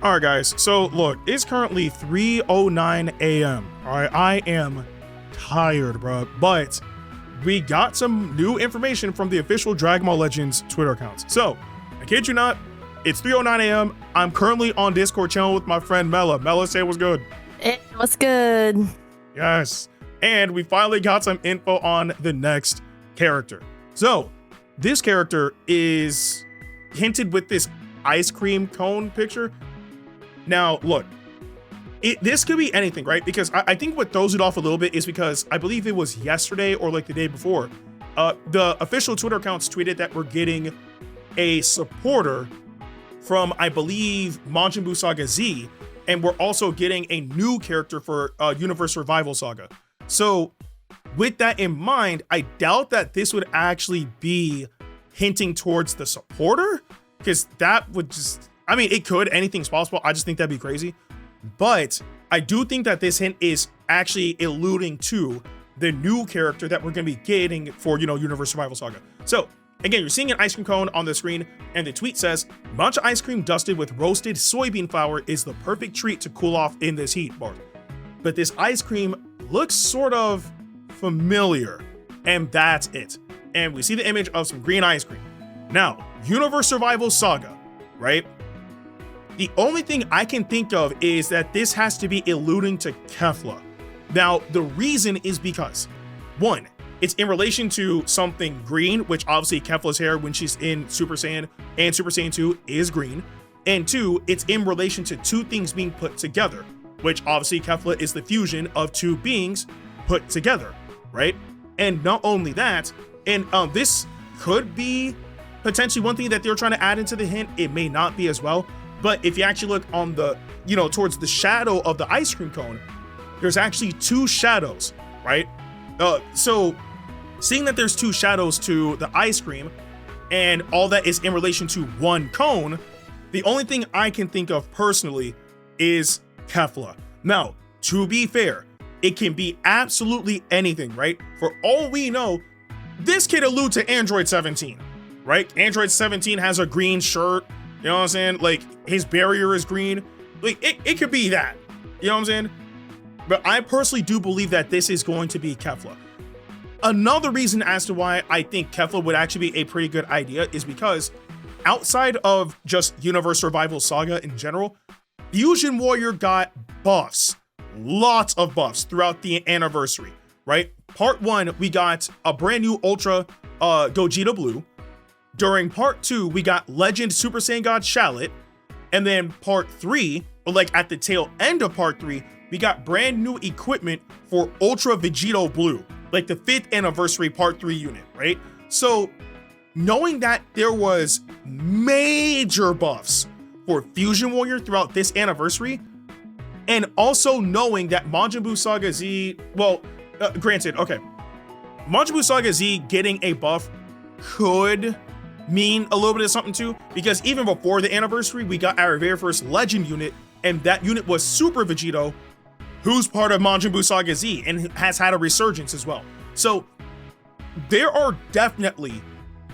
All right, guys. So look, it's currently 3:09 a.m. All right, I am tired, bro. But we got some new information from the official Dragon Ball Legends Twitter accounts. So, I kid you not, it's 3:09 a.m. I'm currently on Discord channel with my friend Mela. Mela, say what's good. Hey, what's good? Yes. And we finally got some info on the next character. So, this character is hinted with this ice cream cone picture. Now, look, this could be anything, right? Because I think what throws it off a little bit is because I believe it was yesterday or like the day before, the official Twitter accounts tweeted that we're getting a supporter from, I believe, Majin Buu Saga Z, and we're also getting a new character for Universe Survival Saga. So with that in mind, I doubt that this would actually be hinting towards the supporter, because that would just, I mean, it could, anything's possible. I just think that'd be crazy. But I do think that this hint is actually alluding to the new character that we're going to be getting for, Universe Survival Saga. So again, you're seeing an ice cream cone on the screen, and the tweet says, matcha ice cream dusted with roasted soybean flour is the perfect treat to cool off in this heat bar. But this ice cream looks sort of familiar, and that's it. And we see the image of some green ice cream. Now, Universe Survival Saga, right? The only thing I can think of is that this has to be alluding to Kefla. Now, the reason is because, one, it's in relation to something green, which obviously Kefla's hair when she's in Super Saiyan and Super Saiyan 2 is green. And two, it's in relation to two things being put together, which obviously Kefla is the fusion of two beings put together, right? And not only that, and this could be potentially one thing that they're trying to add into the hint. It may not be as well. But if you actually look on the, towards the shadow of the ice cream cone, there's actually two shadows, right? So seeing that there's two shadows to the ice cream and all that is in relation to one cone, the only thing I can think of personally is Kefla. Now, to be fair, it can be absolutely anything, right? For all we know, this could allude to Android 17, right? Android 17 has a green shirt. You know what I'm saying? Like, his barrier is green. Like, it could be that. You know what I'm saying? But I personally do believe that this is going to be Kefla. Another reason as to why I think Kefla would actually be a pretty good idea is because outside of just Universe Survival Saga in general, Fusion Warrior got buffs. Lots of buffs throughout the anniversary, right? Part 1, we got a brand new Ultra Gogeta Blue. During part 2, we got Legend Super Saiyan God Shallot. And then part 3, or like at the tail end of part 3, we got brand new equipment for Ultra Vegito Blue, like the 5th anniversary part 3 unit, right? So knowing that there was major buffs for Fusion Warrior throughout this anniversary, and also knowing that Majin Buu Saga Z, granted, okay, Majin Buu Saga Z getting a buff could mean a little bit of something too, because even before the anniversary, we got our very first Legend unit, and that unit was Super Vegito, who's part of Majin Buu Saga Z and has had a resurgence as well. So there are definitely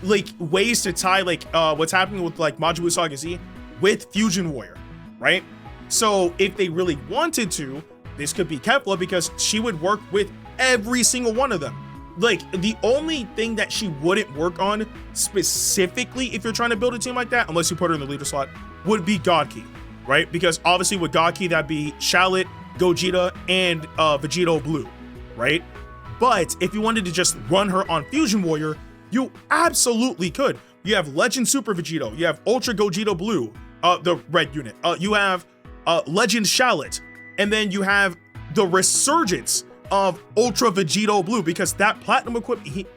like ways to tie like what's happening with like Majin Buu Saga Z with Fusion Warrior, right? So if they really wanted to, this could be Kefla, because she would work with every single one of them. Like, the only thing that she wouldn't work on specifically if you're trying to build a team like that, unless you put her in the leader slot, would be God Key, right? Because obviously with God Key, that'd be Shallot, Gogeta, and Vegito Blue, right? But if you wanted to just run her on Fusion Warrior, you absolutely could. You have Legend Super Vegito, you have Ultra Gogeta Blue, the red unit, you have Legend Shallot, and then you have the resurgence of Ultra Vegito Blue, because that platinum equipment,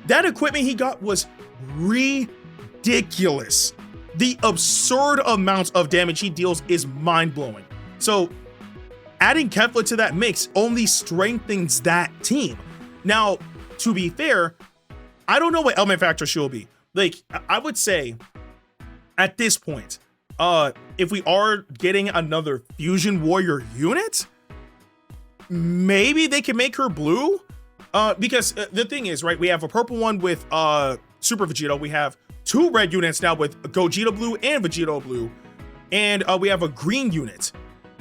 that equipment he got was ridiculous. The absurd amount of damage he deals is mind-blowing. So adding Kefla to that mix only strengthens that team. Now, to be fair, I don't know what element factor she'll be. Like, I would say at this point, if we are getting another Fusion Warrior unit, maybe they can make her blue, because the thing is, right, we have a purple one with Super Vegito. We have two red units now with Gogeta Blue and Vegito Blue. and we have a green unit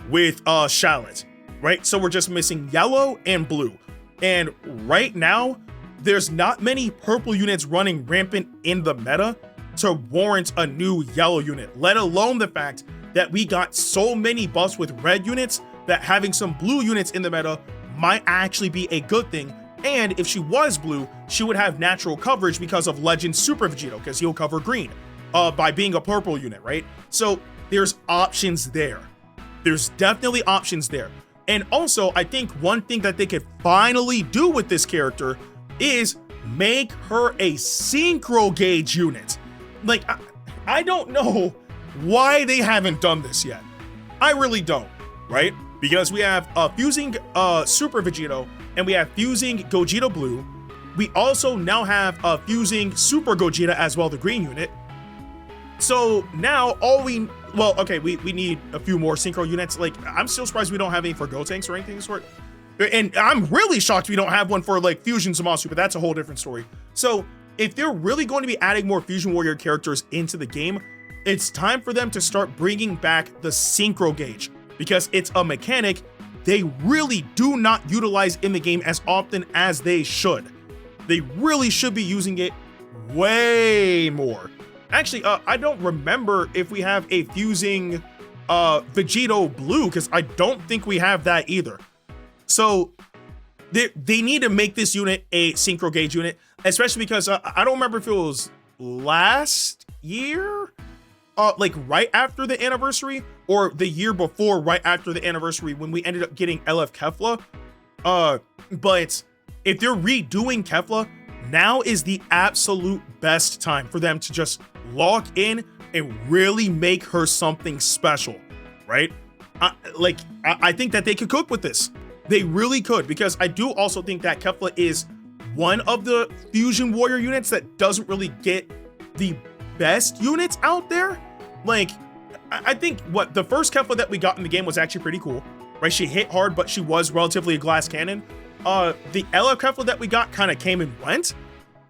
with Shallot, right? So we're just missing yellow and blue. And right now, there's not many purple units running rampant in the meta to warrant a new yellow unit, let alone the fact that we got so many buffs with red units that having some blue units in the meta might actually be a good thing. And if she was blue, she would have natural coverage because of Legend Super Vegito, because he'll cover green by being a purple unit, right? So there's options there. There's definitely options there. And also, I think one thing that they could finally do with this character is make her a synchro gauge unit. Like, I don't know why they haven't done this yet. I really don't, right? Because we have fusing Super Vegito, and we have fusing Gogeta Blue. We also now have fusing Super Gogeta as well, the green unit. So now we need a few more synchro units. Like, I'm still surprised we don't have any for Gotenks or anything of the sort. And I'm really shocked we don't have one for like Fusion Zamasu, but that's a whole different story. So if they're really going to be adding more Fusion Warrior characters into the game, it's time for them to start bringing back the synchro gauge, because it's a mechanic they really do not utilize in the game as often as they should. They really should be using it way more. Actually, I don't remember if we have a fusing Vegito Blue, because I don't think we have that either. So they need to make this unit a synchro gauge unit, especially because I don't remember if it was last year, like right after the anniversary, or the year before right after the anniversary when we ended up getting LF Kefla. But if they're redoing Kefla, now is the absolute best time for them to just lock in and really make her something special, right? I think that they could cook with this. They really could, because I do also think that Kefla is one of the Fusion Warrior units that doesn't really get the best units out there. Like, I think the first Kefla that we got in the game was actually pretty cool, right? She hit hard, but she was relatively a glass cannon. The LF Kefla that we got kind of came and went.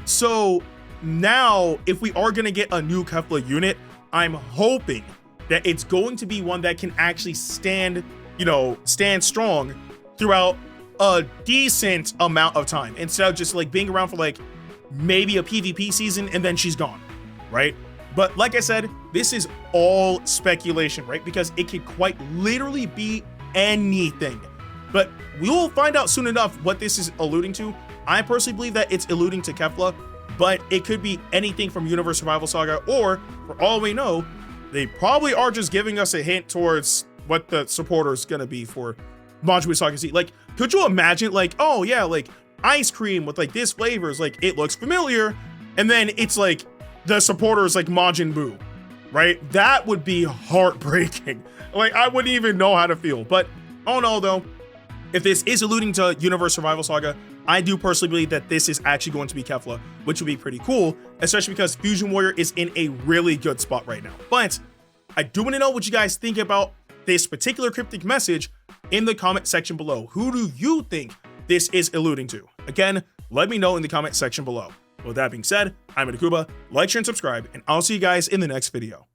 So now, if we are going to get a new Kefla unit, I'm hoping that it's going to be one that can actually stand strong throughout a decent amount of time, instead of just like being around for like maybe a PvP season and then she's gone, right? But like I said, this is all speculation, right? Because it could quite literally be anything. But we will find out soon enough what this is alluding to. I personally believe that it's alluding to Kefla, but it could be anything from Universe Survival Saga, or for all we know, they probably are just giving us a hint towards what the supporter is going to be for Majin Saga Z. Like, could you imagine, like, oh yeah, like ice cream with like this flavors, like it looks familiar, and then it's like the supporter is like Majin Buu, right? That would be heartbreaking. Like, I wouldn't even know how to feel. But all in all, though, if this is alluding to Universe Survival Saga, I do personally believe that this is actually going to be Kefla, which would be pretty cool, especially because Fusion Warrior is in a really good spot right now. But I do want to know what you guys think about this particular cryptic message in the comment section below. Who do you think this is alluding to? Again, let me know in the comment section below. With that being said, I'm Ndukauba. Like, share, and subscribe, and I'll see you guys in the next video.